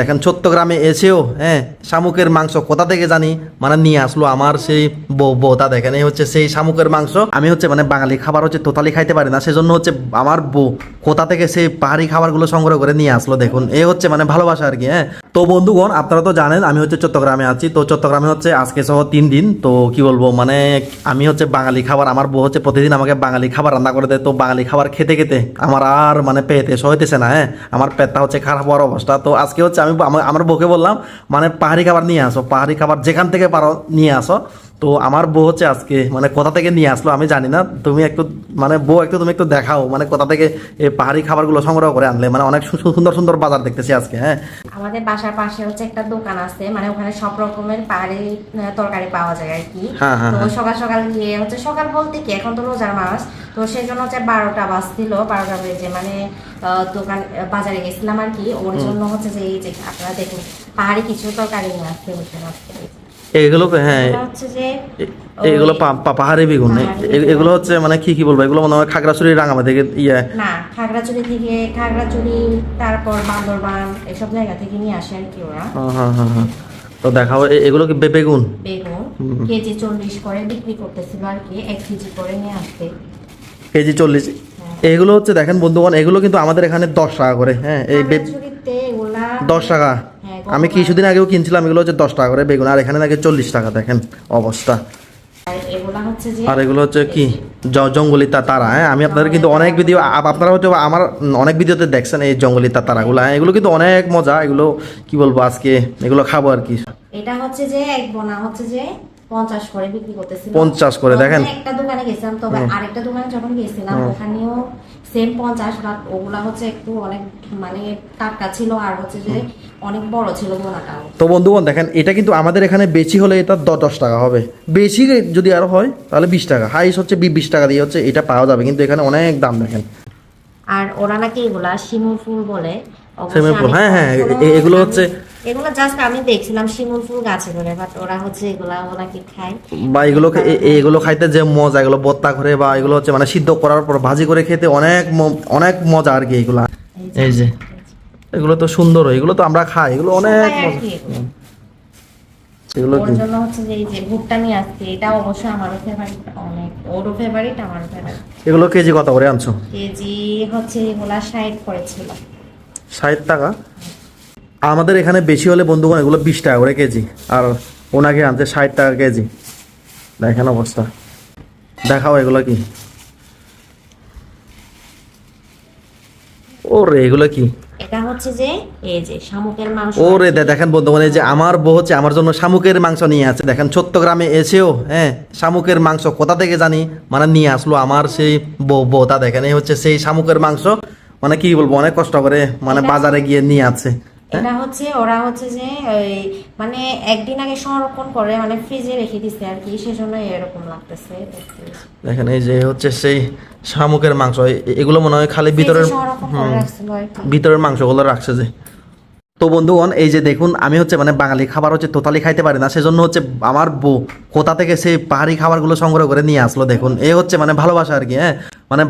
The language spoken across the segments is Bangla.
দেখেন চট্টগ্রামে এসেও শামুকের মাংস কোথা থেকে জানি নিয়ে আসলো আমার সেই বউটা। দেখেন এই হচ্ছে সেই শামুকের মাংস। আমি হচ্ছে বাঙালি খাবার হচ্ছে টোটালি খাইতে পারি না, সেজন্য হচ্ছে আমার বউ কোথা থেকে সেই পাহাড়ি খাবারগুলো সংগ্রহ করে নিয়ে আসলো। দেখুন এই হচ্ছে ভালোবাসা আর কি। তো বন্ধুগণ, আপনারা তো জানেন আমি হচ্ছে চট্টগ্রামে আছি। তো চট্টগ্রামে হচ্ছে আজকে সহ 3 দিন। তো কি বলবো, আমি হচ্ছে বাঙালি খাবার, আমার বউ হচ্ছে প্রতিদিন আমাকে বাঙালি খাবার রান্না করে দেয়। তো বাঙালি খাবার খেতে খেতে আমার আর পেটে সইতেছে না। আমার পেটটা হচ্ছে খারাপ হওয়ার অবস্থা। তো আজকে হচ্ছে আমি আমার বউকে বললাম পাহাড়ি খাবার নিয়ে আসো, পাহাড়ি খাবার যেখান থেকে পারো নিয়ে আসো। তো আমার বউ হচ্ছে আজকে কোথা থেকে নিয়ে আসলো আমি জানি না। তুমি একটু বউ তুমি একটু দেখাও কোথা থেকে এই পাহাড়ি খাবারগুলো সংগ্রহ করে আনলে। অনেক সুন্দর সুন্দর বাজার দেখতেছি আজকে। আমাদের বাসার পাশে হচ্ছে একটা দোকান আছে, ওখানে সব রকমের পাহাড়ি তরকারি পাওয়া যায় আর কি। তো সকাল সকাল গিয়ে হচ্ছে, সকাল বলতে কি এখন তো রোজার মাস, তো সেই জন্য হচ্ছে 12টা বাজছিল, 12টা বেজে দোকান বাজারে গেছিলাম আর কি। ওর জন্য হচ্ছে যে এই যে আপনারা দেখুন পাহাড়ি কিছু তরকারি নিয়ে আসতে হচ্ছে। এগুলো হচ্ছে যে এগুলো পাহাড়ি বেগুন। এগুলো হচ্ছে কি বলবো, এগুলো মনে হয় খাগড়াছড়ি রাঙামাটি থেকে না, খাগড়াছড়ি তারপর বান্দরবান এসব জায়গা থেকে নিয়ে আসে আর কি ওরা। তো দেখাও এগুলো কি বেগুন কেজি 40 করে বিক্রি করতেছিল আর কি, 1 কেজি করে নিয়ে আসতে কেজি 40। এগুলো হচ্ছে দেখেন বন্ধুগণ, এগুলো কিন্তু আমাদের এখানে 10 টাকা করে। এই 10 টাকা। আমি কিছুদিন আগেও কিনছিলাম, এগুলো হচ্ছে 10 টাকা করে বেগুন, আর এখানে নাকি 40 টাকা। দেখেন অবস্থা। আর এগুলো হচ্ছে কি জঙ্গলি তারা। আমি আপনাদের কিন্তু অনেক ভিডিও, আপনারা হয়তো আমার অনেক ভিডিওতে দেখছেন এই জঙ্গলি তারাগুলো। এগুলো কিন্তু অনেক মজা। এগুলো কি বলবো, আজকে এগুলো খাবো আর কি। এটা হচ্ছে যে এক বোনা হচ্ছে যে 50 করে বিক্রি করতেছিল। 50 করে। দেখেন একটা দোকানে গেছিলাম, তবে আরেকটা দোকানে যখন গেছিলাম ওখানেও সেম 50, বাট ওগুলা হচ্ছে একটু অনেক টাটকা ছিল, আর হচ্ছে যে অনেক বড় ছিল বোনাটাও। তো বন্ধুগণ দেখেন, এটা কিন্তু আমাদের এখানে বেশি হলে এটা 10 টাকা হবে, বেশি যদি আরো হয় তাহলে 20 টাকা। হাইস হচ্ছে 20 টাকা দিয়ে হচ্ছে এটা পাওয়া যাবে, কিন্তু এখানে অনেক দাম। দেখেন আর ওরা নাকি এগুলা শিমুল ফুল বলে। শিমুল ফুল, এগুলো হচ্ছে এগুলো জাস্ট আমি দেখছিলাম শিমুল ফুল গাছে ধরে, বাট ওরা হচ্ছে এগুলা নাকি খায়। বা এগুলো খাইতে যে মজা, এগুলো ভর্তা করে বা এগুলো হচ্ছে সিদ্ধ করার পর ভাজি করে খেতে অনেক অনেক মজা আর কি। এগুলা এই যে এগুলো তো সুন্দর, এগুলো তো আমরা খাই, এগুলো অনেক মজা। এগুলো কি জন্য হচ্ছে যে এই যে ভুট্টা নিয়ে আসছে, এটা অবশ্যই আমারও ফেভারিট, অনেক ওরও ফেভারিট, আমারও ফেভারিট। এগুলো কেজি কত করে আনছো? কেজি হচ্ছে এগুলা 60 করেছিল। 60 টাকা। আমাদের এখানে বেশি হলে বন্ধুগণ এগুলো 20 টাকা করে কেজি, আর ওনাকে আনছে 60 টাকা কেজি। দেখেন অবস্থা। দেখাও এগুলো কি। ওরে এগুলো কি? এটা হচ্ছে যে এই যে শামুকের মাংস। ওরে দেখেন বন্ধুগণ, এই যে আমার বউ হচ্ছে আমার জন্য শামুকের মাংস নিয়ে আছে। দেখেন চট্টগ্রামে এসেও শামুকের মাংস কোথা থেকে জানি নিয়ে আসলো আমার সেই বউটা। দেখেন এই হচ্ছে সেই শামুকের মাংস। কি বলবো, অনেক কষ্ট করে বাজারে গিয়ে নিয়ে আছে। এটা হচ্ছে ওরা হচ্ছে যে একদিন আগে সংরক্ষণ করে ফ্রিজে রেখে দিচ্ছে আর কি, সেজন্য এরকম লাগতেছে। দেখেন এই যে হচ্ছে সেই শামুকের মাংস। এগুলো মনে হয় খালি ভিতরের মাংসগুলো রাখছে যে। তো বন্ধুগণ এই যে দেখুন, আমি হচ্ছে বাঙালি খাবার হচ্ছে টোটালি খাইতে পারি না, সেজন্য হচ্ছে আমার বউ কোথা থেকে সেই পাহাড়ি খাবারগুলো সংগ্রহ করে নিয়ে আসলো। দেখুন এই হচ্ছে ভালোবাসা আর কি।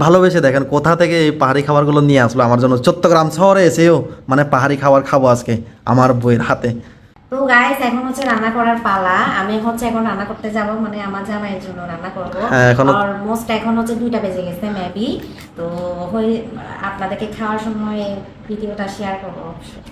ভালোবেসে দেখেন কোথা থেকে এই পাহাড়ি খাবারগুলো নিয়ে আসলো আমার জন্য। চট্টগ্রাম শহরে এসেও পাহাড়ি খাবার খাবো আজকে আমার বউয়ের হাতে। তো গাইস এখন হচ্ছে রান্না করার পালা। আমি হচ্ছে এখন রান্না করতে যাব, আমার জামাইয়ের জন্য রান্না করব। অলমোস্ট এখন হচ্ছে 2টা বেজে গেছে মেবি। তো আপনাদেরকে খাওয়ার সময় ভিডিওটা শেয়ার করবো অবশ্যই।